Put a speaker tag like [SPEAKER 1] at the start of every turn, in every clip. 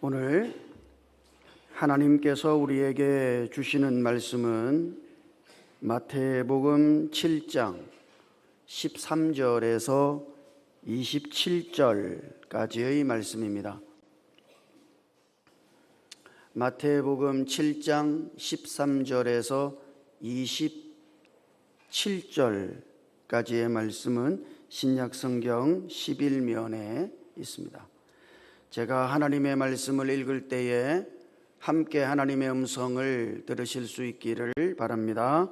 [SPEAKER 1] 오늘 하나님께서 우리에게 주시는 말씀은 마태복음 7장 13절에서 27절까지의 말씀입니다. 마태복음 7장 13절에서 27절까지의 말씀은 신약성경 11면에 있습니다. 제가 하나님의 말씀을 읽을 때에 함께 하나님의 음성을 들으실 수 있기를 바랍니다.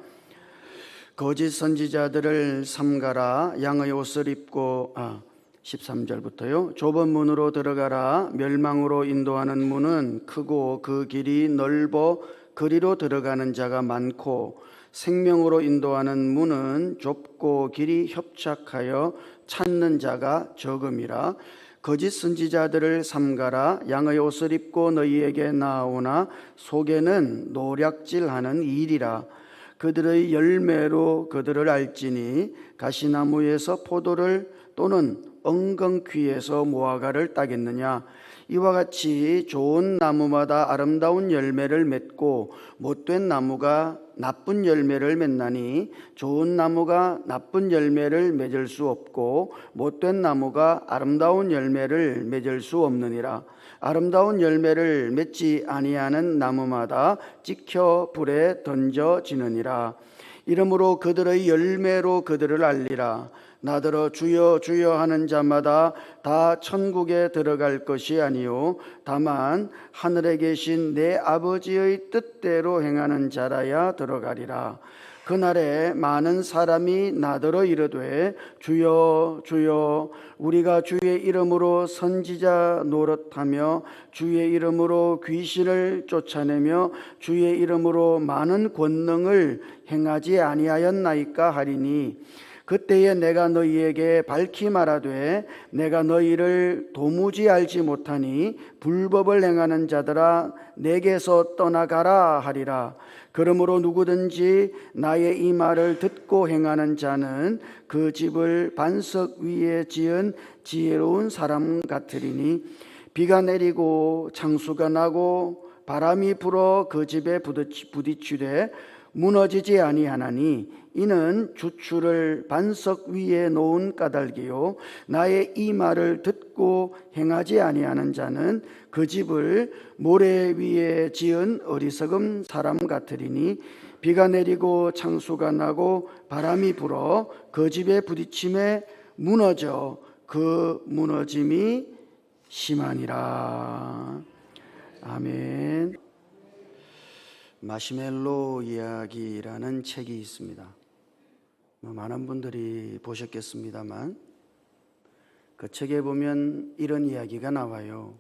[SPEAKER 1] 거짓 선지자들을 삼가라. 양의 옷을 입고 13절부터요. 좁은 문으로 들어가라. 멸망으로 인도하는 문은 크고 그 길이 넓어 그리로 들어가는 자가 많고 생명으로 인도하는 문은 좁고 길이 협착하여 찾는 자가 적음이라. 거짓 선지자들을 삼가라. 양의 옷을 입고 너희에게 나오나 속에는 노략질하는 일이라. 그들의 열매로 그들을 알지니 가시나무에서 포도를 또는 엉겅퀴에서 무화과를 따겠느냐. 이와 같이 좋은 나무마다 아름다운 열매를 맺고 못된 나무가 나쁜 열매를 맺나니 좋은 나무가 나쁜 열매를 맺을 수 없고 못된 나무가 아름다운 열매를 맺을 수 없느니라. 아름다운 열매를 맺지 아니하는 나무마다 찍혀 불에 던져지느니라. 이러므로 그들의 열매로 그들을 알리라. 나더러 주여 주여 하는 자마다 다 천국에 들어갈 것이 아니요 다만 하늘에 계신 내 아버지의 뜻대로 행하는 자라야 들어가리라. 그날에 많은 사람이 나더러 이르되 주여 주여 우리가 주의 이름으로 선지자 노릇하며 주의 이름으로 귀신을 쫓아내며 주의 이름으로 많은 권능을 행하지 아니하였나이까 하리니 그때에 내가 너희에게 밝히 말하되 내가 너희를 도무지 알지 못하니 불법을 행하는 자들아 내게서 떠나가라 하리라. 그러므로 누구든지 나의 이 말을 듣고 행하는 자는 그 집을 반석 위에 지은 지혜로운 사람 같으리니 비가 내리고 창수가 나고 바람이 불어 그 집에 부딪히되 무너지지 아니하나니 이는 주추를 반석 위에 놓은 까닭이요 나의 이 말을 듣고 행하지 아니하는 자는 그 집을 모래 위에 지은 어리석은 사람 같으리니 비가 내리고 창수가 나고 바람이 불어 그 집에 부딪힘에 무너져 그 무너짐이 심하니라. 아멘. 마시멜로 이야기라는 책이 있습니다. 많은 분들이 보셨겠습니다만 그 책에 보면 이런 이야기가 나와요.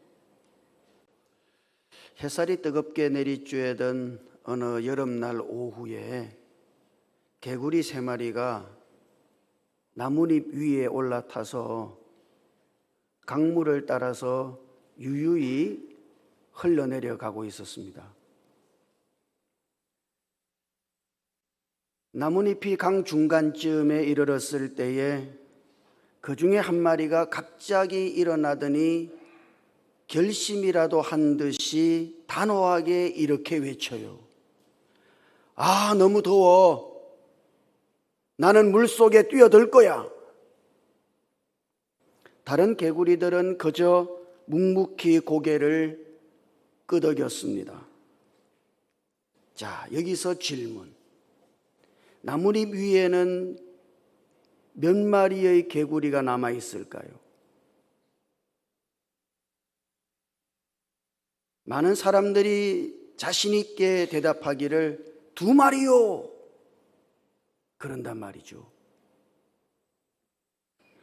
[SPEAKER 1] 햇살이 뜨겁게 내리쬐던 어느 여름날 오후에 개구리 3마리가 나뭇잎 위에 올라타서 강물을 따라서 유유히 흘러내려가고 있었습니다. 나뭇잎이 강 중간쯤에 이르렀을 때에 그 중에 한 마리가 갑자기 일어나더니 결심이라도 한 듯이 단호하게 이렇게 외쳐요. 아, 너무 더워. 나는 물속에 뛰어들 거야. 다른 개구리들은 그저 묵묵히 고개를 끄덕였습니다. 자, 여기서 질문. 나뭇잎 위에는 몇 마리의 개구리가 남아 있을까요? 많은 사람들이 자신 있게 대답하기를 2마리요. 그런단 말이죠.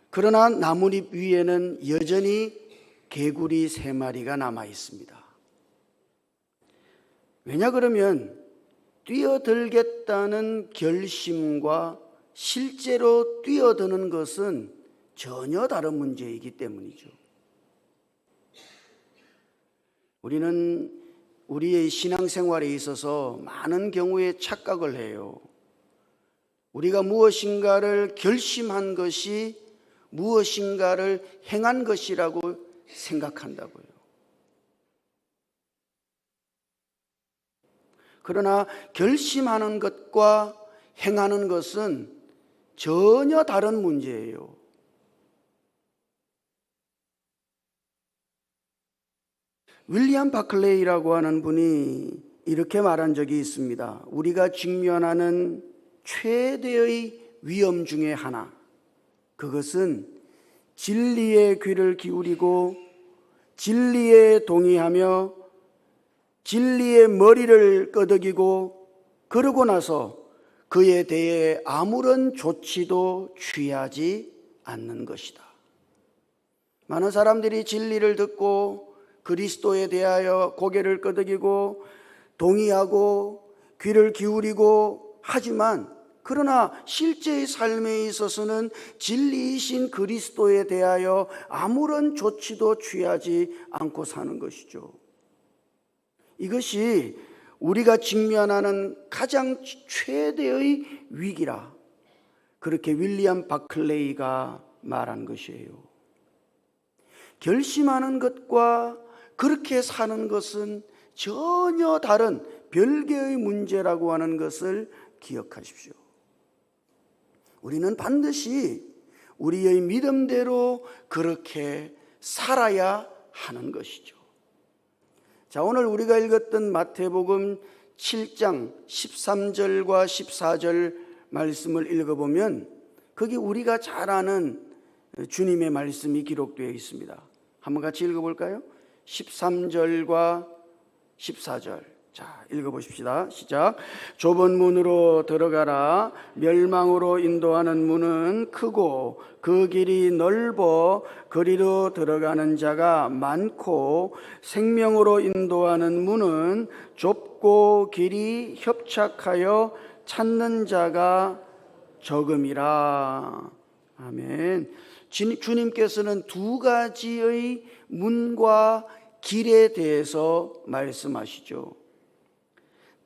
[SPEAKER 1] 그러나 나뭇잎 위에는 여전히 개구리 3마리가 남아 있습니다. 왜냐 그러면 뛰어들겠다는 결심과 실제로 뛰어드는 것은 전혀 다른 문제이기 때문이죠. 우리는 우리의 신앙생활에 있어서 많은 경우에 착각을 해요. 우리가 무엇인가를 결심한 것이 무엇인가를 행한 것이라고 생각한다고요. 그러나 결심하는 것과 행하는 것은 전혀 다른 문제예요. 윌리엄 바클레이라고 하는 분이 이렇게 말한 적이 있습니다. 우리가 직면하는 최대의 위험 중에 하나, 그것은 진리의 귀를 기울이고 진리에 동의하며 진리의 머리를 끄덕이고 그러고 나서 그에 대해 아무런 조치도 취하지 않는 것이다. 많은 사람들이 진리를 듣고 그리스도에 대하여 고개를 끄덕이고 동의하고 귀를 기울이고 하지만 그러나 실제의 삶에 있어서는 진리이신 그리스도에 대하여 아무런 조치도 취하지 않고 사는 것이죠. 이것이 우리가 직면하는 가장 최대의 위기라, 그렇게 윌리엄 바클레이가 말한 것이에요. 결심하는 것과 그렇게 사는 것은 전혀 다른 별개의 문제라고 하는 것을 기억하십시오. 우리는 반드시 우리의 믿음대로 그렇게 살아야 하는 것이죠. 자, 오늘 우리가 읽었던 마태복음 7장 13절과 14절 말씀을 읽어보면 거기 우리가 잘 아는 주님의 말씀이 기록되어 있습니다. 한번 같이 읽어볼까요? 13절과 14절. 자, 읽어보십시다. 시작. 좁은 문으로 들어가라. 멸망으로 인도하는 문은 크고 그 길이 넓어 그리로 들어가는 자가 많고 생명으로 인도하는 문은 좁고 길이 협착하여 찾는 자가 적음이라. 아멘. 주님께서는 두 가지의 문과 길에 대해서 말씀하시죠.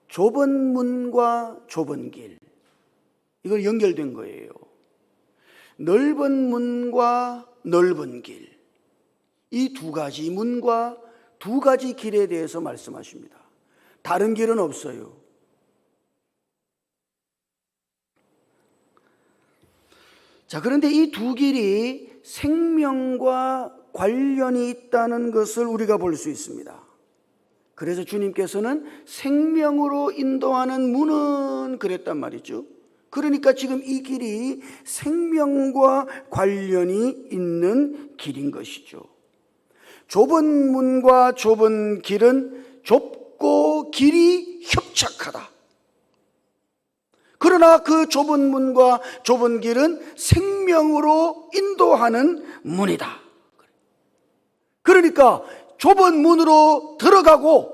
[SPEAKER 1] 좁은 문과 좁은 길, 이걸 연결된 거예요. 넓은 문과 넓은 길, 이 두 가지 문과 두 가지 길에 대해서 말씀하십니다. 다른 길은 없어요. 자, 그런데 이 두 길이 생명과 관련이 있다는 것을 우리가 볼 수 있습니다. 그래서 주님께서는 생명으로 인도하는 문은 그랬단 말이죠. 그러니까 지금 이 길이 생명과 관련이 있는 길인 것이죠. 좁은 문과 좁은 길은 좁고 길이 협착하다. 그러나 그 좁은 문과 좁은 길은 생명으로 인도하는 문이다. 그러니까 좁은 문으로 들어가고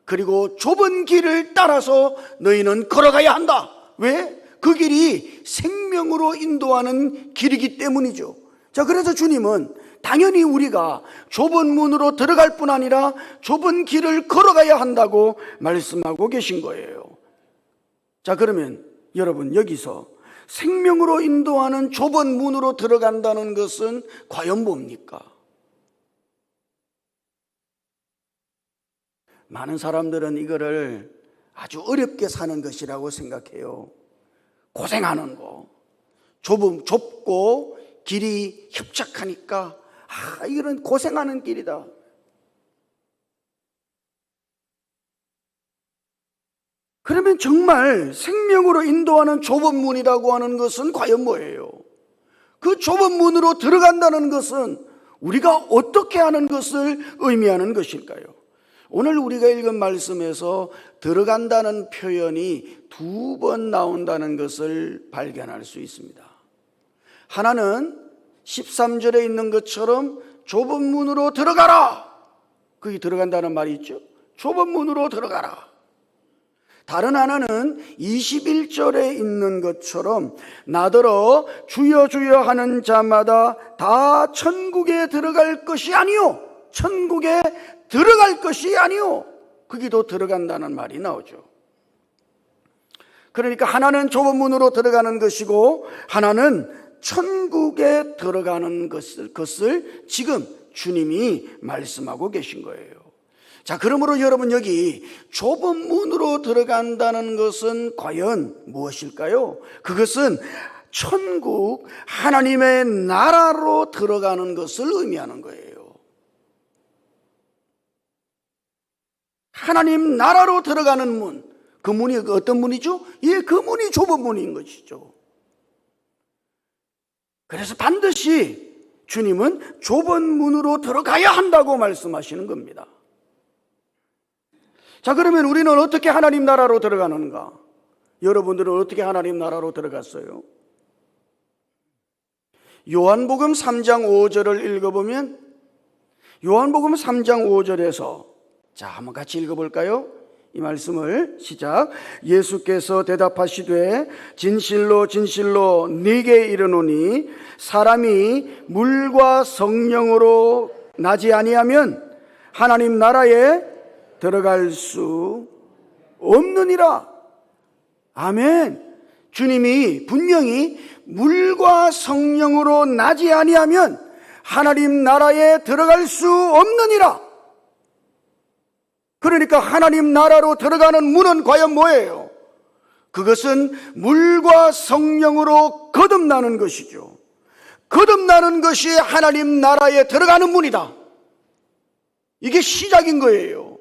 [SPEAKER 1] 그리고 좁은 길을 따라서 너희는 걸어가야 한다. 왜? 그 길이 생명으로 인도하는 길이기 때문이죠. 자, 그래서 주님은 당연히 우리가 좁은 문으로 들어갈 뿐 아니라 좁은 길을 걸어가야 한다고 말씀하고 계신 거예요. 자, 그러면 여러분, 여기서 생명으로 인도하는 좁은 문으로 들어간다는 것은 과연 뭡니까? 많은 사람들은 이거를 아주 어렵게 사는 것이라고 생각해요. 고생하는 거, 좁고 길이 협착하니까 이거는 고생하는 길이다. 그러면 정말 생명으로 인도하는 좁은 문이라고 하는 것은 과연 뭐예요? 그 좁은 문으로 들어간다는 것은 우리가 어떻게 하는 것을 의미하는 것일까요? 오늘 우리가 읽은 말씀에서 들어간다는 표현이 두 번 나온다는 것을 발견할 수 있습니다. 하나는 13절에 있는 것처럼 좁은 문으로 들어가라. 거기 들어간다는 말이 있죠. 좁은 문으로 들어가라. 다른 하나는 21절에 있는 것처럼 나더러 주여 주여 하는 자마다 다 천국에 들어갈 것이 아니요, 천국에 들어갈 것이 아니요, 거기도 들어간다는 말이 나오죠. 그러니까 하나는 좁은 문으로 들어가는 것이고 하나는 천국에 들어가는 것을 지금 주님이 말씀하고 계신 거예요. 자, 그러므로 여러분, 여기 좁은 문으로 들어간다는 것은 과연 무엇일까요? 그것은 천국, 하나님의 나라로 들어가는 것을 의미하는 거예요. 하나님 나라로 들어가는 문, 그 문이 어떤 문이죠? 예, 그 문이 좁은 문인 것이죠. 그래서 반드시 주님은 좁은 문으로 들어가야 한다고 말씀하시는 겁니다. 자, 그러면 우리는 어떻게 하나님 나라로 들어가는가? 여러분들은 어떻게 하나님 나라로 들어갔어요? 요한복음 3장 5절을 읽어보면, 요한복음 3장 5절에서, 자, 한번 같이 읽어볼까요? 이 말씀을 시작. 예수께서 대답하시되 진실로 진실로 네게 이르노니 사람이 물과 성령으로 나지 아니하면 하나님 나라에 들어갈 수 없느니라. 아멘. 주님이 분명히 물과 성령으로 나지 아니하면 하나님 나라에 들어갈 수 없느니라. 그러니까 하나님 나라로 들어가는 문은 과연 뭐예요? 그것은 물과 성령으로 거듭나는 것이죠. 거듭나는 것이 하나님 나라에 들어가는 문이다. 이게 시작인 거예요.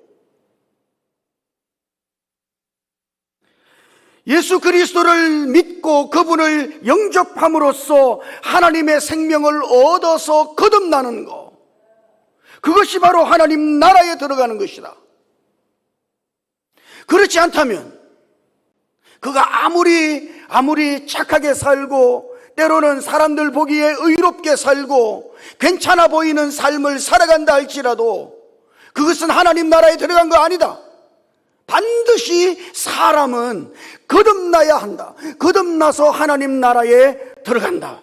[SPEAKER 1] 예수 그리스도를 믿고 그분을 영접함으로써 하나님의 생명을 얻어서 거듭나는 것, 그것이 바로 하나님 나라에 들어가는 것이다. 그렇지 않다면 그가 아무리 착하게 살고 때로는 사람들 보기에 의롭게 살고 괜찮아 보이는 삶을 살아간다 할지라도 그것은 하나님 나라에 들어간 거 아니다. 반드시 사람은 거듭나야 한다. 거듭나서 하나님 나라에 들어간다.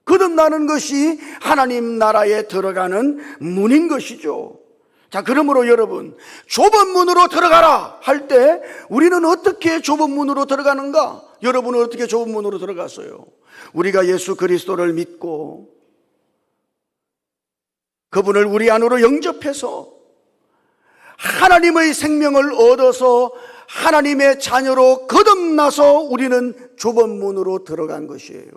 [SPEAKER 1] 거듭나는 것이 하나님 나라에 들어가는 문인 것이죠. 자, 그러므로 여러분, 좁은 문으로 들어가라 할 때 우리는 어떻게 좁은 문으로 들어가는가? 여러분은 어떻게 좁은 문으로 들어갔어요? 우리가 예수 그리스도를 믿고 그분을 우리 안으로 영접해서 하나님의 생명을 얻어서 하나님의 자녀로 거듭나서 우리는 좁은 문으로 들어간 것이에요.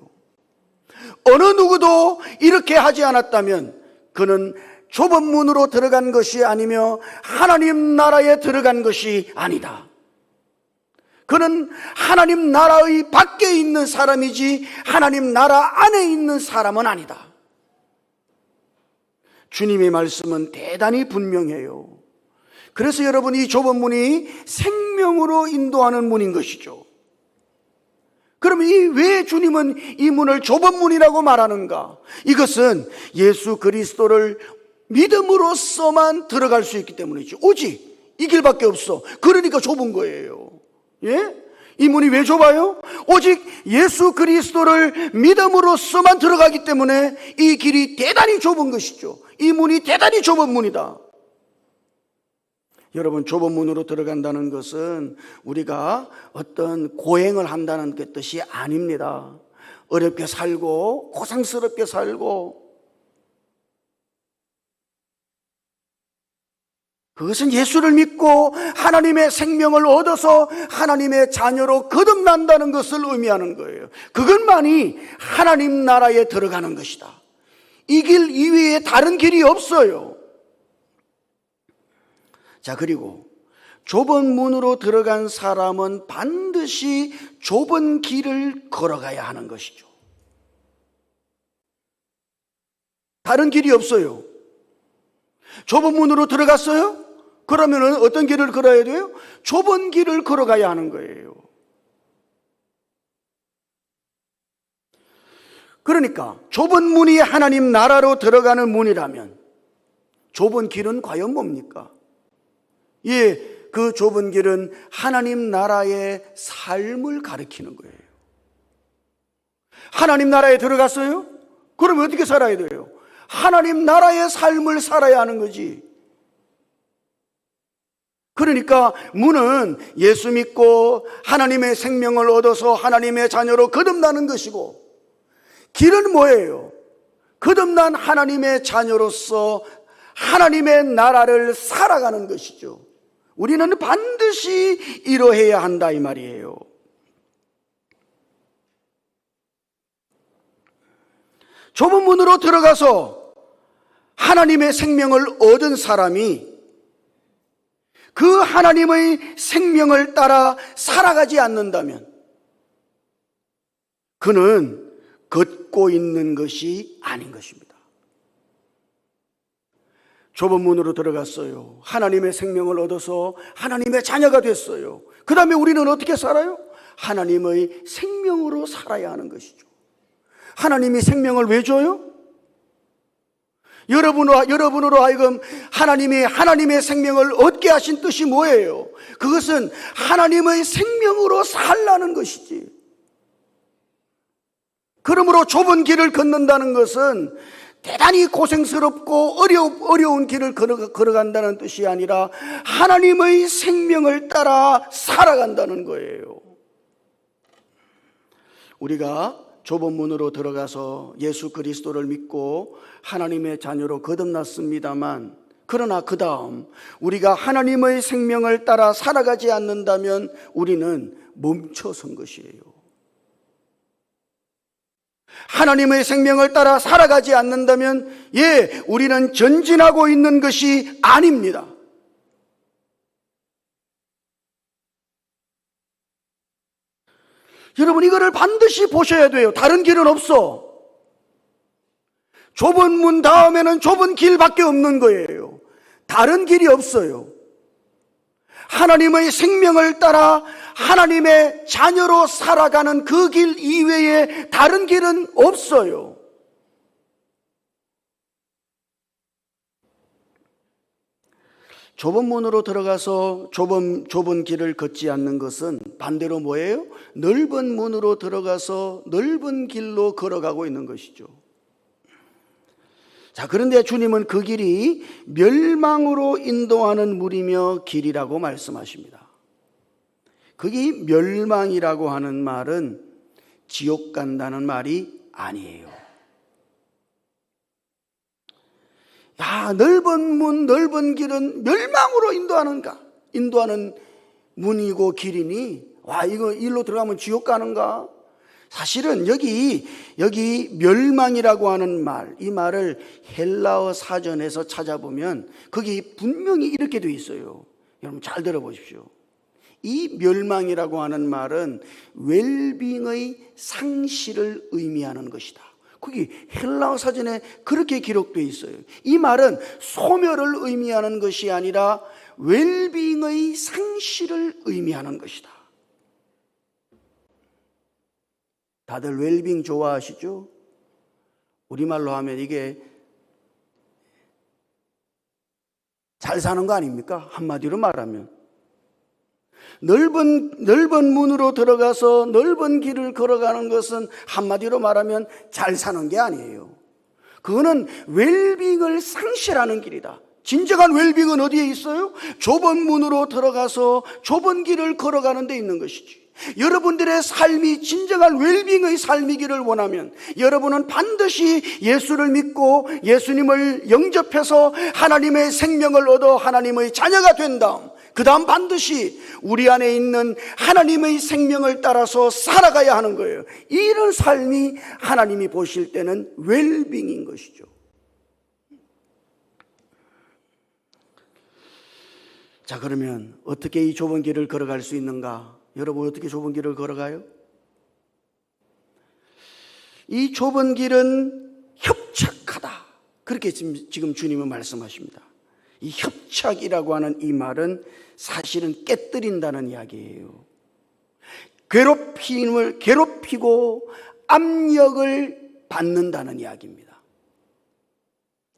[SPEAKER 1] 어느 누구도 이렇게 하지 않았다면 그는 좁은 문으로 들어간 것이 아니며 하나님 나라에 들어간 것이 아니다. 그는 하나님 나라의 밖에 있는 사람이지 하나님 나라 안에 있는 사람은 아니다. 주님의 말씀은 대단히 분명해요. 그래서 여러분, 이 좁은 문이 생명으로 인도하는 문인 것이죠. 그러면 왜 주님은 이 문을 좁은 문이라고 말하는가? 이것은 예수 그리스도를 믿음으로써만 들어갈 수 있기 때문이죠. 오직 이 길밖에 없어. 그러니까 좁은 거예요. 예? 이 문이 왜 좁아요? 오직 예수 그리스도를 믿음으로써만 들어가기 때문에 이 길이 대단히 좁은 것이죠. 이 문이 대단히 좁은 문이다. 여러분, 좁은 문으로 들어간다는 것은 우리가 어떤 고행을 한다는 그 뜻이 아닙니다. 어렵게 살고 고생스럽게 살고, 그것은 예수를 믿고 하나님의 생명을 얻어서 하나님의 자녀로 거듭난다는 것을 의미하는 거예요. 그것만이 하나님 나라에 들어가는 것이다. 이 길 이외에 다른 길이 없어요. 자, 그리고 좁은 문으로 들어간 사람은 반드시 좁은 길을 걸어가야 하는 것이죠. 다른 길이 없어요. 좁은 문으로 들어갔어요? 그러면 어떤 길을 걸어야 돼요? 좁은 길을 걸어가야 하는 거예요. 그러니까 좁은 문이 하나님 나라로 들어가는 문이라면 좁은 길은 과연 뭡니까? 예, 그 좁은 길은 하나님 나라의 삶을 가리키는 거예요. 하나님 나라에 들어갔어요? 그러면 어떻게 살아야 돼요? 하나님 나라의 삶을 살아야 하는 거지. 그러니까 문은 예수 믿고 하나님의 생명을 얻어서 하나님의 자녀로 거듭나는 것이고, 길은 뭐예요? 거듭난 하나님의 자녀로서 하나님의 나라를 살아가는 것이죠. 우리는 반드시 이러해야 한다 이 말이에요. 좁은 문으로 들어가서 하나님의 생명을 얻은 사람이 그 하나님의 생명을 따라 살아가지 않는다면 그는 걷고 있는 것이 아닌 것입니다. 좁은 문으로 들어갔어요. 하나님의 생명을 얻어서 하나님의 자녀가 됐어요. 그 다음에 우리는 어떻게 살아요? 하나님의 생명으로 살아야 하는 것이죠. 하나님이 생명을 왜 줘요? 여러분으로 하여금 하나님이 하나님의 생명을 얻게 하신 뜻이 뭐예요? 그것은 하나님의 생명으로 살라는 것이지. 그러므로 좁은 길을 걷는다는 것은 대단히 고생스럽고 어려운 길을 걸어간다는 뜻이 아니라 하나님의 생명을 따라 살아간다는 거예요. 우리가 좁은 문으로 들어가서 예수 그리스도를 믿고 하나님의 자녀로 거듭났습니다만, 그러나 그 다음 우리가 하나님의 생명을 따라 살아가지 않는다면 우리는 멈춰선 것이에요. 하나님의 생명을 따라 살아가지 않는다면 우리는 전진하고 있는 것이 아닙니다. 여러분, 이거를 반드시 보셔야 돼요. 다른 길은 없어. 좁은 문 다음에는 좁은 길밖에 없는 거예요. 다른 길이 없어요. 하나님의 생명을 따라 하나님의 자녀로 살아가는 그 길 이외에 다른 길은 없어요. 좁은 문으로 들어가서 좁은 길을 걷지 않는 것은 반대로 뭐예요? 넓은 문으로 들어가서 넓은 길로 걸어가고 있는 것이죠. 자, 그런데 주님은 그 길이 멸망으로 인도하는 물이며 길이라고 말씀하십니다. 그게 멸망이라고 하는 말은 지옥 간다는 말이 아니에요. 야, 넓은 문, 넓은 길은 멸망으로 인도하는 문이고 길이니, 와, 이거 일로 들어가면 지옥 가는가? 사실은 여기 멸망이라고 하는 말, 이 말을 헬라어 사전에서 찾아보면 거기 분명히 이렇게 돼 있어요. 여러분 잘 들어보십시오. 이 멸망이라고 하는 말은 웰빙의 상실을 의미하는 것이다. 거기 헬라어 사전에 그렇게 기록되어 있어요. 이 말은 소멸을 의미하는 것이 아니라 웰빙의 상실을 의미하는 것이다. 다들 웰빙 좋아하시죠? 우리말로 하면 이게 잘 사는 거 아닙니까? 한마디로 말하면 넓은 문으로 들어가서 넓은 길을 걸어가는 것은 한마디로 말하면 잘 사는 게 아니에요. 그거는 웰빙을 상실하는 길이다. 진정한 웰빙은 어디에 있어요? 좁은 문으로 들어가서 좁은 길을 걸어가는 데 있는 것이지. 여러분들의 삶이 진정한 웰빙의 삶이기를 원하면 여러분은 반드시 예수를 믿고 예수님을 영접해서 하나님의 생명을 얻어 하나님의 자녀가 된 다음, 그 다음 반드시 우리 안에 있는 하나님의 생명을 따라서 살아가야 하는 거예요. 이런 삶이 하나님이 보실 때는 웰빙인 것이죠. 자, 그러면 어떻게 이 좁은 길을 걸어갈 수 있는가? 여러분, 어떻게 좁은 길을 걸어가요? 이 좁은 길은 협착하다. 그렇게 지금 주님은 말씀하십니다. 이 협착이라고 하는 이 말은 사실은 깨뜨린다는 이야기예요. 괴롭히고 압력을 받는다는 이야기입니다.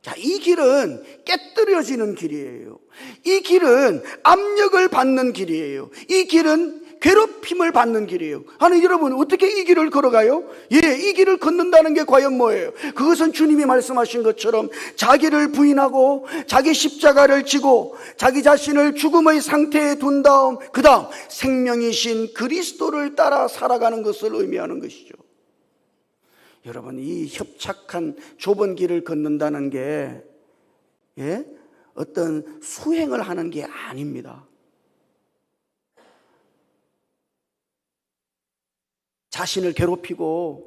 [SPEAKER 1] 자, 이 길은 깨뜨려지는 길이에요. 이 길은 압력을 받는 길이에요. 이 길은 괴롭힘을 받는 길이에요. 아니, 여러분, 어떻게 이 길을 걸어가요? 이 길을 걷는다는 게 과연 뭐예요? 그것은 주님이 말씀하신 것처럼 자기를 부인하고 자기 십자가를 지고 자기 자신을 죽음의 상태에 둔 다음, 그 다음 생명이신 그리스도를 따라 살아가는 것을 의미하는 것이죠. 여러분, 이 협착한 좁은 길을 걷는다는 게 어떤 수행을 하는 게 아닙니다. 자신을 괴롭히고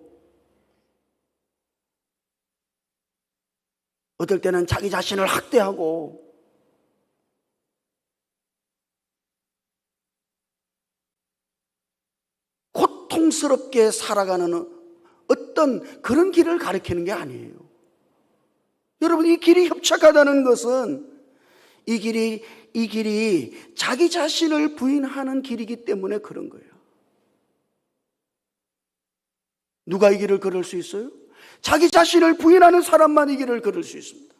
[SPEAKER 1] 어떨 때는 자기 자신을 학대하고 고통스럽게 살아가는 어떤 그런 길을 가리키는 게 아니에요. 여러분, 이 길이 협착하다는 것은 이 길이 자기 자신을 부인하는 길이기 때문에 그런 거예요. 누가 이 길을 걸을 수 있어요? 자기 자신을 부인하는 사람만 이 길을 걸을 수 있습니다.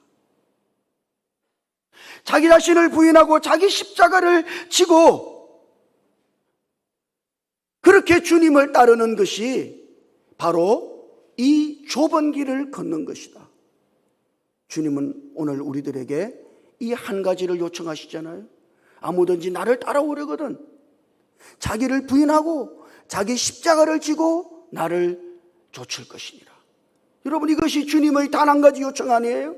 [SPEAKER 1] 자기 자신을 부인하고 자기 십자가를 지고 그렇게 주님을 따르는 것이 바로 이 좁은 길을 걷는 것이다. 주님은 오늘 우리들에게 이 한 가지를 요청하시잖아요. 아무든지 나를 따라오려거든 자기를 부인하고 자기 십자가를 지고 나를 좇을 것이니라. 여러분, 이것이 주님의 단 한 가지 요청 아니에요?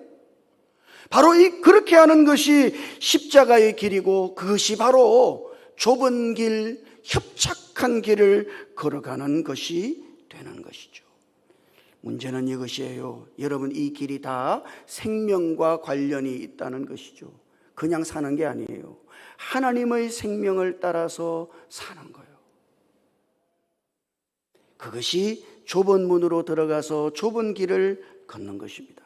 [SPEAKER 1] 바로 그렇게 하는 것이 십자가의 길이고 그것이 바로 좁은 길, 협착한 길을 걸어가는 것이 되는 것이죠. 문제는 이것이에요. 여러분, 이 길이 다 생명과 관련이 있다는 것이죠. 그냥 사는 게 아니에요. 하나님의 생명을 따라서 사는 거예요. 그것이 좁은 문으로 들어가서 좁은 길을 걷는 것입니다.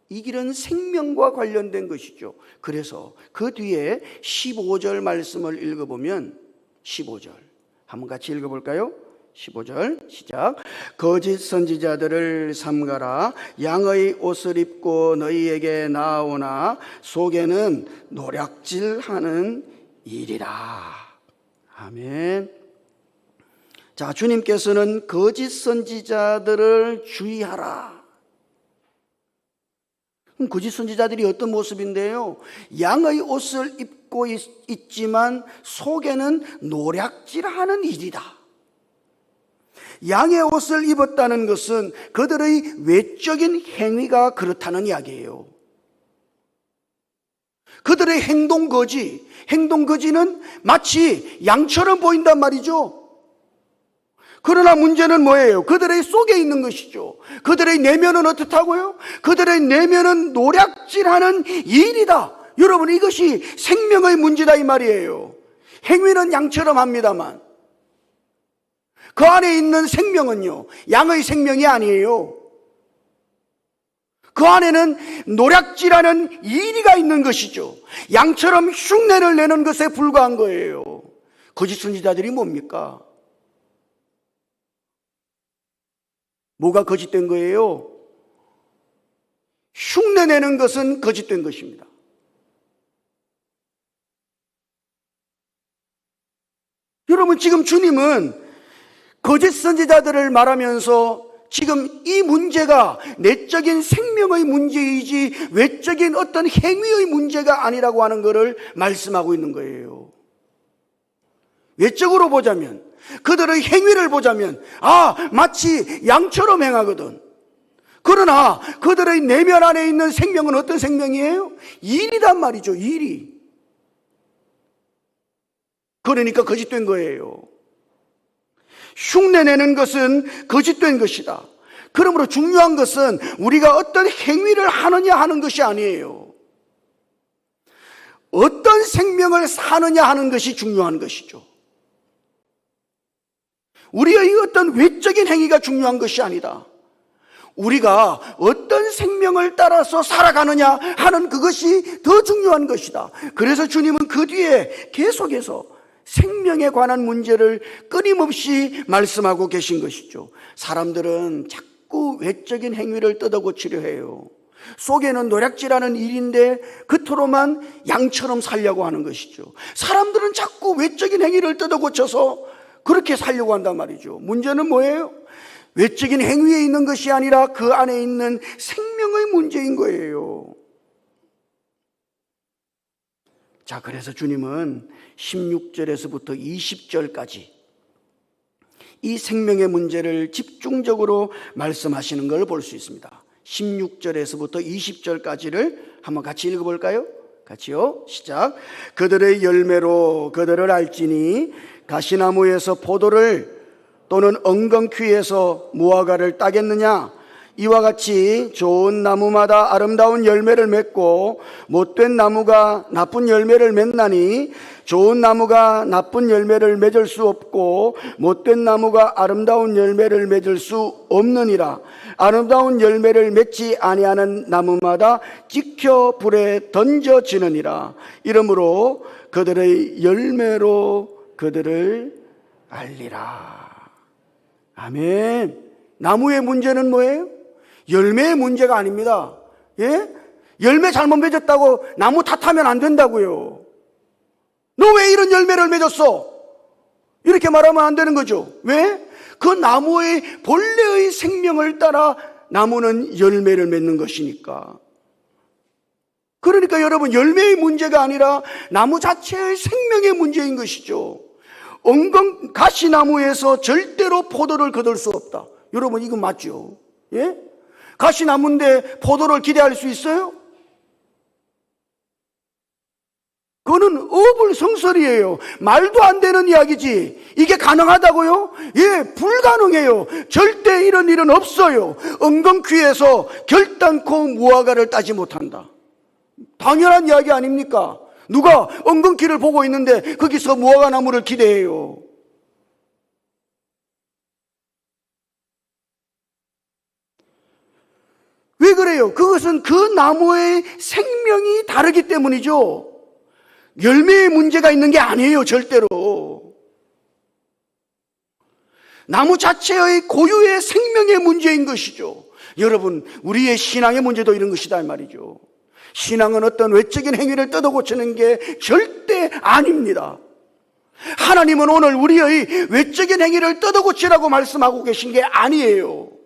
[SPEAKER 1] 이 길은 생명과 관련된 것이죠. 그래서 그 뒤에 15절 말씀을 읽어보면 15절 한번 같이 읽어볼까요? 15절 시작. 거짓 선지자들을 삼가라. 양의 옷을 입고 너희에게 나오나 속에는 노략질하는 일이라. 아멘. 자, 주님께서는 거짓 선지자들을 주의하라. 거짓 선지자들이 어떤 모습인데요? 양의 옷을 입고 있지만 속에는 노략질하는 일이다. 양의 옷을 입었다는 것은 그들의 외적인 행위가 그렇다는 이야기예요. 그들의 행동거지는 마치 양처럼 보인단 말이죠. 그러나 문제는 뭐예요? 그들의 속에 있는 것이죠. 그들의 내면은 어떻다고요? 그들의 내면은 노략질하는 일이다. 여러분, 이것이 생명의 문제다 이 말이에요. 행위는 양처럼 합니다만 그 안에 있는 생명은요, 양의 생명이 아니에요. 그 안에는 노략질하는 이리가 있는 것이죠. 양처럼 흉내를 내는 것에 불과한 거예요. 거짓 선지자들이 뭡니까? 뭐가 거짓된 거예요? 흉내내는 것은 거짓된 것입니다. 여러분, 지금 주님은 거짓 선지자들을 말하면서 지금 이 문제가 내적인 생명의 문제이지 외적인 어떤 행위의 문제가 아니라고 하는 것을 말씀하고 있는 거예요. 외적으로 보자면, 그들의 행위를 보자면 마치 양처럼 행하거든. 그러나 그들의 내면 안에 있는 생명은 어떤 생명이에요? 일이란 말이죠. 일이. 그러니까 거짓된 거예요. 흉내내는 것은 거짓된 것이다. 그러므로 중요한 것은 우리가 어떤 행위를 하느냐 하는 것이 아니에요. 어떤 생명을 사느냐 하는 것이 중요한 것이죠. 우리의 어떤 외적인 행위가 중요한 것이 아니다. 우리가 어떤 생명을 따라서 살아가느냐 하는 그것이 더 중요한 것이다. 그래서 주님은 그 뒤에 계속해서 생명에 관한 문제를 끊임없이 말씀하고 계신 것이죠. 사람들은 자꾸 외적인 행위를 뜯어고치려 해요. 속에는 노략질하는 일인데 겉으로만 양처럼 살려고 하는 것이죠. 사람들은 자꾸 외적인 행위를 뜯어고쳐서 그렇게 살려고 한단 말이죠. 문제는 뭐예요? 외적인 행위에 있는 것이 아니라 그 안에 있는 생명의 문제인 거예요. 자, 그래서 주님은 16절에서부터 20절까지 이 생명의 문제를 집중적으로 말씀하시는 걸 볼 수 있습니다. 16절에서부터 20절까지를 한번 같이 읽어볼까요? 같이요. 시작. 그들의 열매로 그들을 알지니 가시나무에서 포도를 또는 엉겅퀴에서 무화과를 따겠느냐? 이와 같이 좋은 나무마다 아름다운 열매를 맺고 못된 나무가 나쁜 열매를 맺나니 좋은 나무가 나쁜 열매를 맺을 수 없고 못된 나무가 아름다운 열매를 맺을 수 없느니라. 아름다운 열매를 맺지 아니하는 나무마다 찍혀 불에 던져지느니라. 이러므로 그들의 열매로 그들을 알리라. 아멘. 나무의 문제는 뭐예요? 열매의 문제가 아닙니다. 예? 열매 잘못 맺었다고 나무 탓하면 안 된다고요. 너 왜 이런 열매를 맺었어? 이렇게 말하면 안 되는 거죠. 왜? 그 나무의 본래의 생명을 따라 나무는 열매를 맺는 것이니까. 그러니까 여러분, 열매의 문제가 아니라 나무 자체의 생명의 문제인 것이죠. 가시나무에서 절대로 포도를 거둘 수 없다. 여러분, 이거 맞죠? 예? 가시나무인데 포도를 기대할 수 있어요? 그거는 어불성설이에요. 말도 안 되는 이야기지. 이게 가능하다고요? 예, 불가능해요. 절대 이런 일은 없어요. 엉겅퀴에서 결단코 무화과를 따지 못한다. 당연한 이야기 아닙니까? 누가 엉겅퀴를 보고 있는데 거기서 무화과 나무를 기대해요? 왜 그래요? 그것은 그 나무의 생명이 다르기 때문이죠. 열매의 문제가 있는 게 아니에요, 절대로. 나무 자체의 고유의 생명의 문제인 것이죠. 여러분, 우리의 신앙의 문제도 이런 것이다 이 말이죠. 신앙은 어떤 외적인 행위를 뜯어고치는 게 절대 아닙니다. 하나님은 오늘 우리의 외적인 행위를 뜯어고치라고 말씀하고 계신 게 아니에요.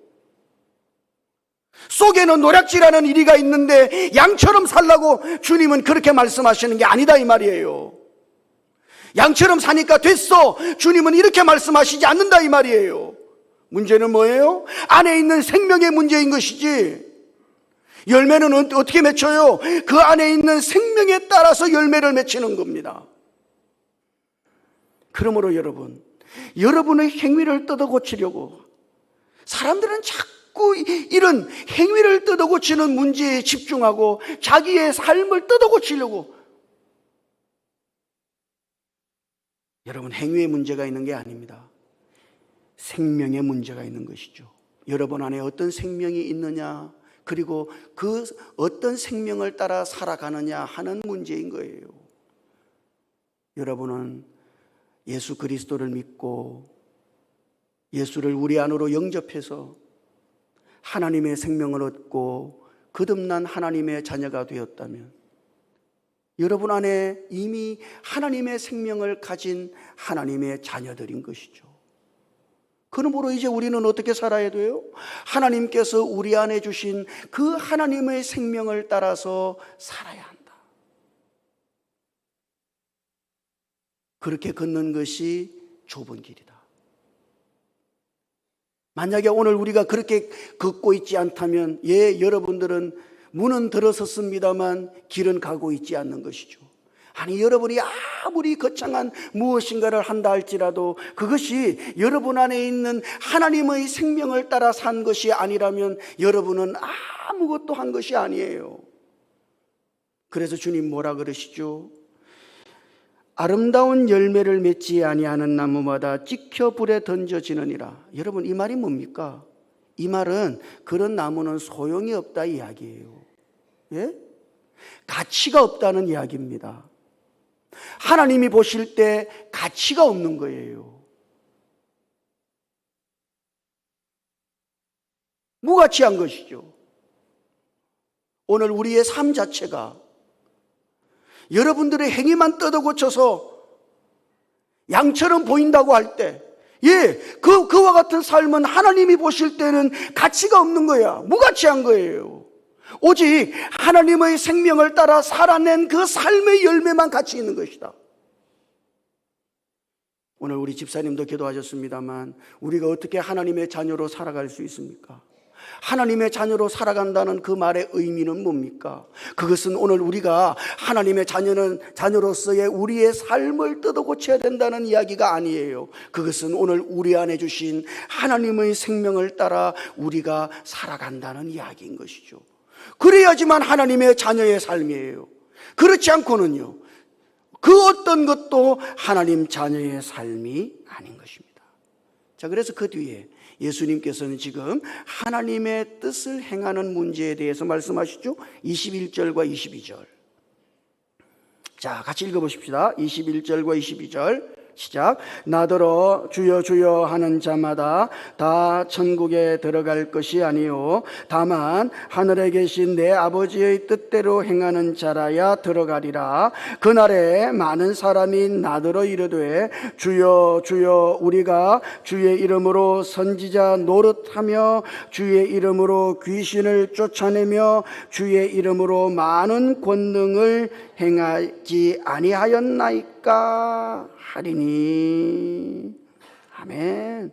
[SPEAKER 1] 속에는 노략질하는 이리가 있는데 양처럼 살라고 주님은 그렇게 말씀하시는 게 아니다 이 말이에요. 양처럼 사니까 됐어, 주님은 이렇게 말씀하시지 않는다 이 말이에요. 문제는 뭐예요? 안에 있는 생명의 문제인 것이지. 열매는 어떻게 맺혀요? 그 안에 있는 생명에 따라서 열매를 맺히는 겁니다. 그러므로 여러분, 여러분의 행위를 뜯어고치려고 사람들은 자꾸 이런 행위를 뜯어고치는 문제에 집중하고 자기의 삶을 뜯어고치려고. 여러분, 행위의 문제가 있는 게 아닙니다. 생명의 문제가 있는 것이죠. 여러분 안에 어떤 생명이 있느냐, 그리고 그 어떤 생명을 따라 살아가느냐 하는 문제인 거예요. 여러분은 예수 그리스도를 믿고 예수를 우리 안으로 영접해서 하나님의 생명을 얻고 거듭난 하나님의 자녀가 되었다면 여러분 안에 이미 하나님의 생명을 가진 하나님의 자녀들인 것이죠. 그러므로 이제 우리는 어떻게 살아야 돼요? 하나님께서 우리 안에 주신 그 하나님의 생명을 따라서 살아야 한다. 그렇게 걷는 것이 좁은 길이다. 만약에 오늘 우리가 그렇게 걷고 있지 않다면, 여러분들은 문은 들어섰습니다만 길은 가고 있지 않는 것이죠. 아니, 여러분이 아무리 거창한 무엇인가를 한다 할지라도 그것이 여러분 안에 있는 하나님의 생명을 따라 산 것이 아니라면 여러분은 아무것도 한 것이 아니에요. 그래서 주님 뭐라 그러시죠? 아름다운 열매를 맺지 아니하는 나무마다 찍혀 불에 던져지느니라. 여러분, 이 말이 뭡니까? 이 말은 그런 나무는 소용이 없다 이야기예요. 예? 가치가 없다는 이야기입니다. 하나님이 보실 때 가치가 없는 거예요. 무가치한 것이죠. 오늘 우리의 삶 자체가 여러분들의 행위만 뜯어고쳐서 양처럼 보인다고 할 때, 그와 같은 삶은 하나님이 보실 때는 가치가 없는 거야. 무가치한 거예요. 오직 하나님의 생명을 따라 살아낸 그 삶의 열매만 가치 있는 것이다. 오늘 우리 집사님도 기도하셨습니다만 우리가 어떻게 하나님의 자녀로 살아갈 수 있습니까? 하나님의 자녀로 살아간다는 그 말의 의미는 뭡니까? 그것은 오늘 우리가 하나님의 자녀로서의 우리의 삶을 뜯어 고쳐야 된다는 이야기가 아니에요. 그것은 오늘 우리 안에 주신 하나님의 생명을 따라 우리가 살아간다는 이야기인 것이죠. 그래야지만 하나님의 자녀의 삶이에요. 그렇지 않고는요, 그 어떤 것도 하나님 자녀의 삶이 아닌 것입니다. 자, 그래서 그 뒤에 예수님께서는 지금 하나님의 뜻을 행하는 문제에 대해서 말씀하시죠. 21절과 22절. 자, 같이 읽어보십시다. 21절과 22절 시작. 나더러 주여 주여 하는 자마다 다 천국에 들어갈 것이 아니요 다만 하늘에 계신 내 아버지의 뜻대로 행하는 자라야 들어가리라. 그날에 많은 사람이 나더러 이르되 주여 주여 우리가 주의 이름으로 선지자 노릇하며 주의 이름으로 귀신을 쫓아내며 주의 이름으로 많은 권능을 행하지 아니하였나이까 하리니. 아멘.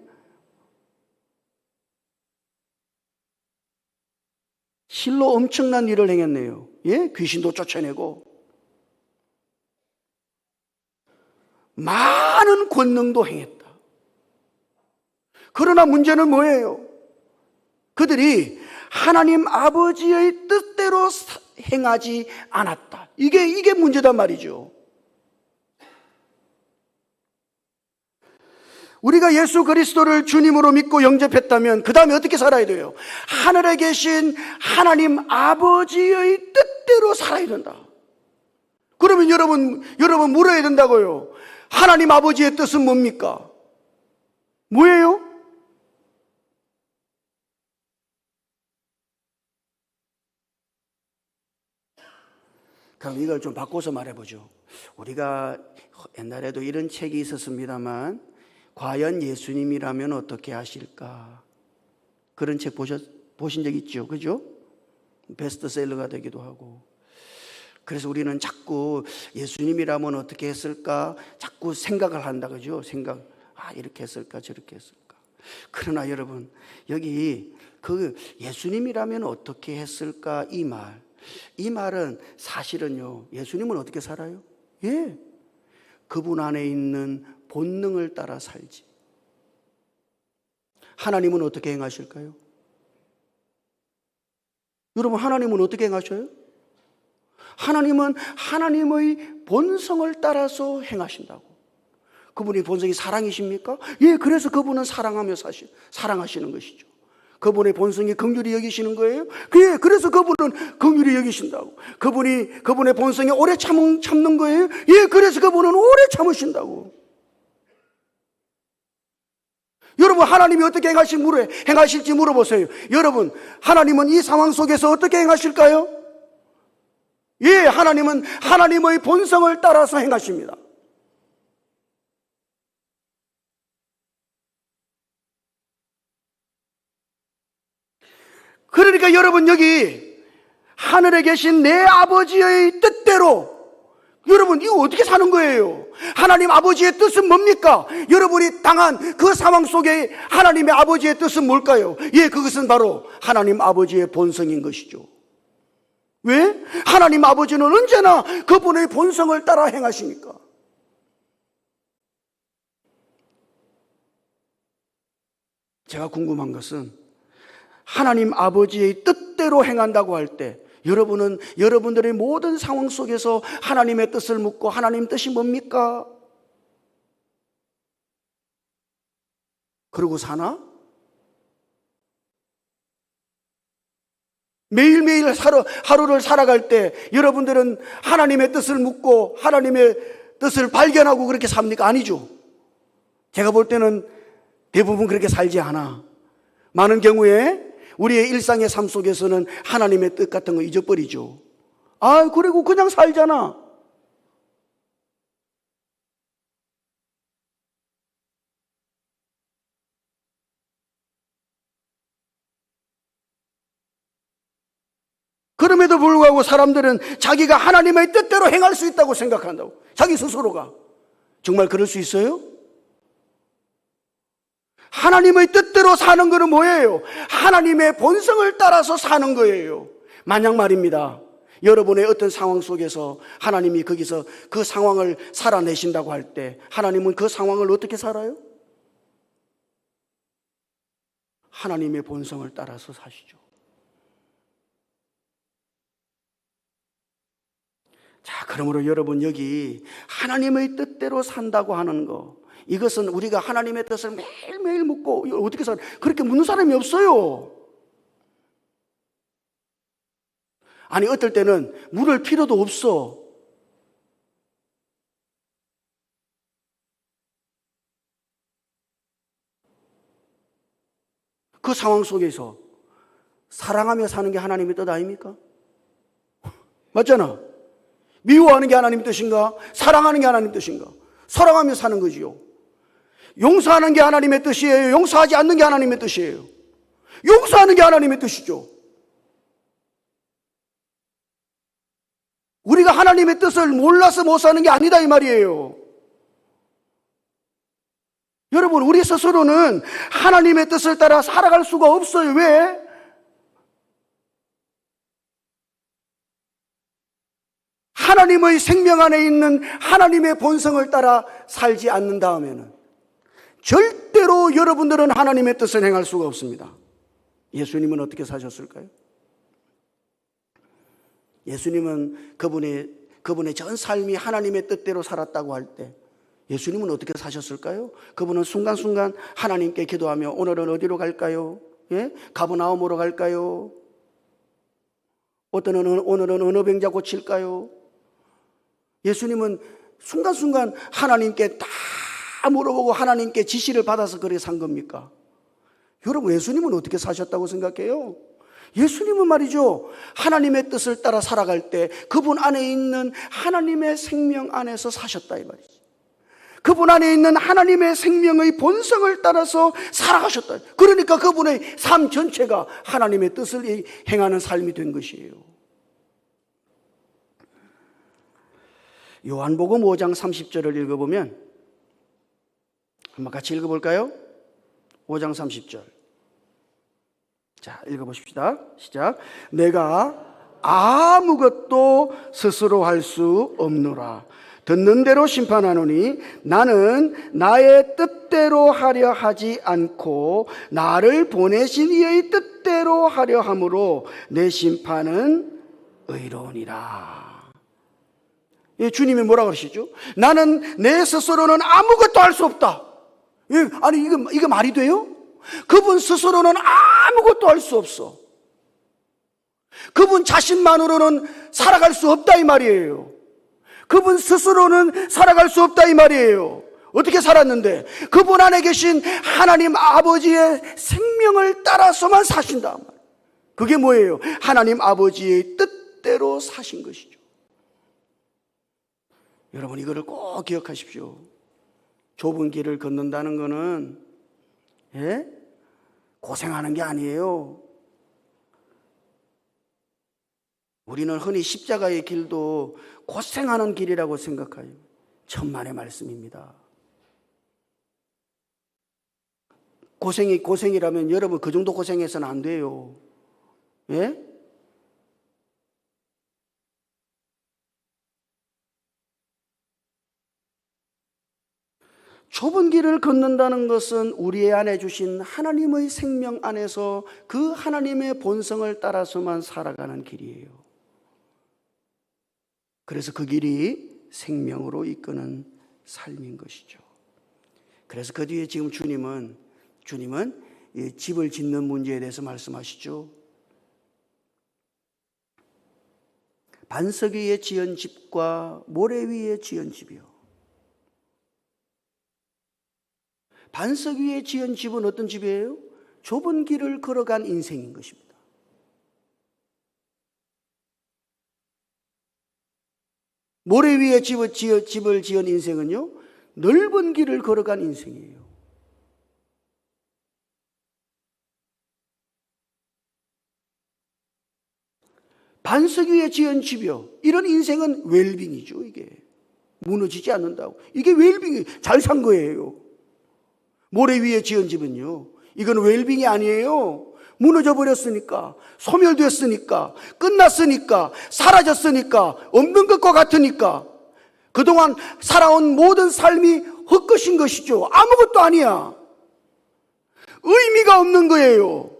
[SPEAKER 1] 실로 엄청난 일을 행했네요. 예? 귀신도 쫓아내고 많은 권능도 행했다. 그러나 문제는 뭐예요? 그들이 하나님 아버지의 뜻대로 행하지 않았다. 이게 문제단 말이죠. 우리가 예수 그리스도를 주님으로 믿고 영접했다면 그 다음에 어떻게 살아야 돼요? 하늘에 계신 하나님 아버지의 뜻대로 살아야 된다. 그러면 여러분 물어야 된다고요. 하나님 아버지의 뜻은 뭡니까? 뭐예요? 그럼 이걸 좀 바꿔서 말해보죠. 우리가 옛날에도 이런 책이 있었습니다만 과연 예수님이라면 어떻게 하실까? 그런 책 보신 적 있죠? 그죠? 베스트셀러가 되기도 하고. 그래서 우리는 자꾸 예수님이라면 어떻게 했을까? 자꾸 생각을 한다. 그죠? 이렇게 했을까? 저렇게 했을까? 그러나 여러분, 여기 그 예수님이라면 어떻게 했을까? 이 말은 사실은요, 예수님은 어떻게 살아요? 예. 그분 안에 있는 본능을 따라 살지. 하나님은 어떻게 행하실까요? 여러분, 하나님은 어떻게 행하셔요? 하나님은 하나님의 본성을 따라서 행하신다고. 그분이 본성이 사랑이십니까? 예, 그래서 그분은 사랑하며 사랑하시는 것이죠. 그분의 본성이 긍휼히 여기시는 거예요? 예, 그래서 그분은 긍휼히 여기신다고. 그분의 본성이 오래 참는 거예요? 예, 그래서 그분은 오래 참으신다고. 여러분, 하나님이 어떻게 행하실지 물어보세요. 여러분, 하나님은 이 상황 속에서 어떻게 행하실까요? 예, 하나님은 하나님의 본성을 따라서 행하십니다. 그러니까 여러분, 여기 하늘에 계신 내 아버지의 뜻대로, 여러분 이거 어떻게 사는 거예요? 하나님 아버지의 뜻은 뭡니까? 여러분이 당한 그 상황 속에 하나님의 아버지의 뜻은 뭘까요? 예, 그것은 바로 하나님 아버지의 본성인 것이죠. 왜? 하나님 아버지는 언제나 그분의 본성을 따라 행하시니까. 제가 궁금한 것은 하나님 아버지의 뜻대로 행한다고 할 때 여러분은 여러분들의 모든 상황 속에서 하나님의 뜻을 묻고 하나님 뜻이 뭡니까? 그러고 사나? 매일매일 하루를 살아갈 때 여러분들은 하나님의 뜻을 묻고 하나님의 뜻을 발견하고 그렇게 삽니까? 아니죠. 제가 볼 때는 대부분 그렇게 살지 않아. 많은 경우에 우리의 일상의 삶 속에서는 하나님의 뜻 같은 거 잊어버리죠. 그리고 그냥 살잖아. 그럼에도 불구하고 사람들은 자기가 하나님의 뜻대로 행할 수 있다고 생각한다고. 자기 스스로가. 정말 그럴 수 있어요? 하나님의 뜻대로 사는 것은 뭐예요? 하나님의 본성을 따라서 사는 거예요. 만약 말입니다, 여러분의 어떤 상황 속에서 하나님이 거기서 그 상황을 살아내신다고 할 때 하나님은 그 상황을 어떻게 살아요? 하나님의 본성을 따라서 사시죠. 자, 그러므로 여러분, 여기 하나님의 뜻대로 산다고 하는 거, 이것은 우리가 하나님의 뜻을 매일매일 묻고 어떻게 살아, 그렇게 묻는 사람이 없어요. 아니, 어떨 때는 물을 필요도 없어. 그 상황 속에서 사랑하며 사는 게 하나님의 뜻 아닙니까? 맞잖아. 미워하는 게 하나님의 뜻인가? 사랑하는 게 하나님의 뜻인가? 사랑하며 사는 거지요. 용서하는 게 하나님의 뜻이에요? 용서하지 않는 게 하나님의 뜻이에요? 용서하는 게 하나님의 뜻이죠. 우리가 하나님의 뜻을 몰라서 못 사는 게 아니다 이 말이에요. 여러분, 우리 스스로는 하나님의 뜻을 따라 살아갈 수가 없어요. 왜? 하나님의 생명 안에 있는 하나님의 본성을 따라 살지 않는 다음에는 절대로 여러분들은 하나님의 뜻을 행할 수가 없습니다. 예수님은 어떻게 사셨을까요? 예수님은 그분의 전 삶이 하나님의 뜻대로 살았다고 할 때 예수님은 어떻게 사셨을까요? 그분은 순간순간 하나님께 기도하며 오늘은 어디로 갈까요? 예? 가버나움으로 갈까요? 오늘은 어느 병자 고칠까요? 예수님은 순간순간 하나님께 다 물어보고 하나님께 지시를 받아서 그렇게 산 겁니까? 여러분, 예수님은 어떻게 사셨다고 생각해요? 예수님은 말이죠, 하나님의 뜻을 따라 살아갈 때 그분 안에 있는 하나님의 생명 안에서 사셨다 이 말이지. 그분 안에 있는 하나님의 생명의 본성을 따라서 살아가셨다. 그러니까 그분의 삶 전체가 하나님의 뜻을 행하는 삶이 된 것이에요. 요한복음 5장 30절을 읽어보면, 한번 같이 읽어볼까요? 5장 30절. 자, 읽어보십시다. 시작. 내가 아무것도 스스로 할 수 없노라. 듣는 대로 심판하노니 나는 나의 뜻대로 하려 하지 않고 나를 보내신 이의 뜻대로 하려 함으로 내 심판은 의로우니라. 예, 주님이 뭐라 그러시죠? 나는 내 스스로는 아무것도 할 수 없다. 예, 아니 이거 말이 돼요? 그분 스스로는 아무것도 할 수 없어. 그분 자신만으로는 살아갈 수 없다 이 말이에요. 그분 스스로는 살아갈 수 없다 이 말이에요. 어떻게 살았는데? 그분 안에 계신 하나님 아버지의 생명을 따라서만 사신다. 그게 뭐예요? 하나님 아버지의 뜻대로 사신 것이죠. 여러분, 이거를 꼭 기억하십시오. 좁은 길을 걷는다는 것은 고생하는 게 아니에요. 우리는 흔히 십자가의 길도 고생하는 길이라고 생각해요. 천만의 말씀입니다. 고생이라면 여러분 그 정도 고생해서는 안 돼요. 예? 좁은 길을 걷는다는 것은 우리 안에 주신 하나님의 생명 안에서 그 하나님의 본성을 따라서만 살아가는 길이에요. 그래서 그 길이 생명으로 이끄는 삶인 것이죠. 그래서 그 뒤에 지금 주님은 이 집을 짓는 문제에 대해서 말씀하시죠. 반석 위에 지은 집과 모래 위에 지은 집이요. 반석 위에 지은 집은 어떤 집이에요? 좁은 길을 걸어간 인생인 것입니다. 모래 위에 집을 지은 인생은요, 넓은 길을 걸어간 인생이에요. 반석 위에 지은 집이요. 이런 인생은 웰빙이죠, 이게. 무너지지 않는다고. 이게 웰빙이 잘 산 거예요. 모래 위에 지은 집은요, 이건 웰빙이 아니에요. 무너져 버렸으니까, 소멸됐으니까, 끝났으니까, 사라졌으니까, 없는 것과 같으니까, 그동안 살아온 모든 삶이 헛것인 것이죠. 아무것도 아니야. 의미가 없는 거예요.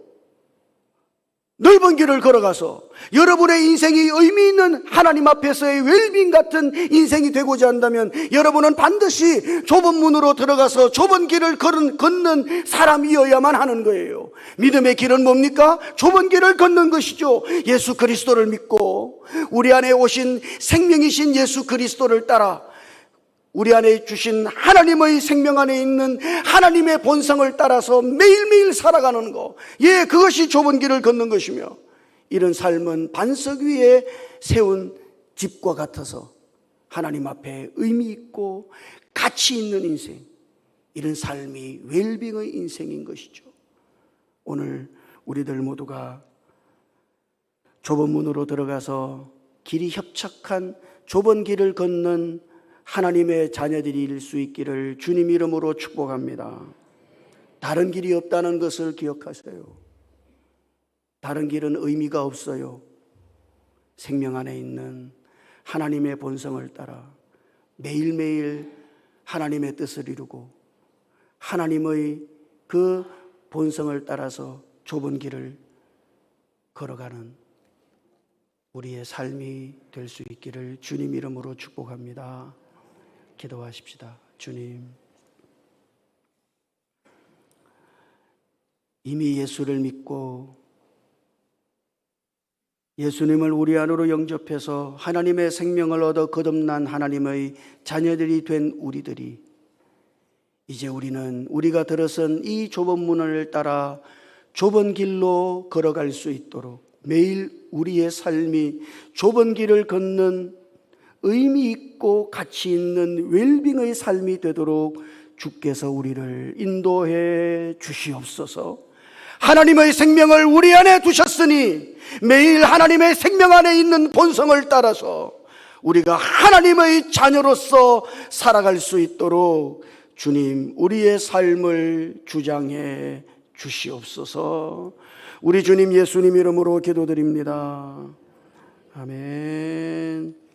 [SPEAKER 1] 넓은 길을 걸어가서 여러분의 인생이 의미 있는 하나님 앞에서의 웰빙 같은 인생이 되고자 한다면 여러분은 반드시 좁은 문으로 들어가서 좁은 길을 걷는 사람이어야만 하는 거예요. 믿음의 길은 뭡니까? 좁은 길을 걷는 것이죠. 예수 그리스도를 믿고 우리 안에 오신 생명이신 예수 그리스도를 따라 우리 안에 주신 하나님의 생명 안에 있는 하나님의 본성을 따라서 매일매일 살아가는 것, 예, 그것이 좁은 길을 걷는 것이며, 이런 삶은 반석 위에 세운 집과 같아서 하나님 앞에 의미 있고 가치 있는 인생, 이런 삶이 웰빙의 인생인 것이죠. 오늘 우리들 모두가 좁은 문으로 들어가서 길이 협착한 좁은 길을 걷는 하나님의 자녀들일 수 있기를 주님 이름으로 축복합니다. 다른 길이 없다는 것을 기억하세요. 다른 길은 의미가 없어요. 생명 안에 있는 하나님의 본성을 따라 매일매일 하나님의 뜻을 이루고 하나님의 그 본성을 따라서 좁은 길을 걸어가는 우리의 삶이 될 수 있기를 주님 이름으로 축복합니다. 기도하십시다. 주님, 이미 예수를 믿고 예수님을 우리 안으로 영접해서 하나님의 생명을 얻어 거듭난 하나님의 자녀들이 된 우리들이 이제 우리는 우리가 들어선 이 좁은 문을 따라 좁은 길로 걸어갈 수 있도록 매일 우리의 삶이 좁은 길을 걷는 의미 있고 가치 있는 웰빙의 삶이 되도록 주께서 우리를 인도해 주시옵소서. 하나님의 생명을 우리 안에 두셨으니 매일 하나님의 생명 안에 있는 본성을 따라서 우리가 하나님의 자녀로서 살아갈 수 있도록 주님, 우리의 삶을 주장해 주시옵소서. 우리 주님 예수님 이름으로 기도드립니다. 아멘.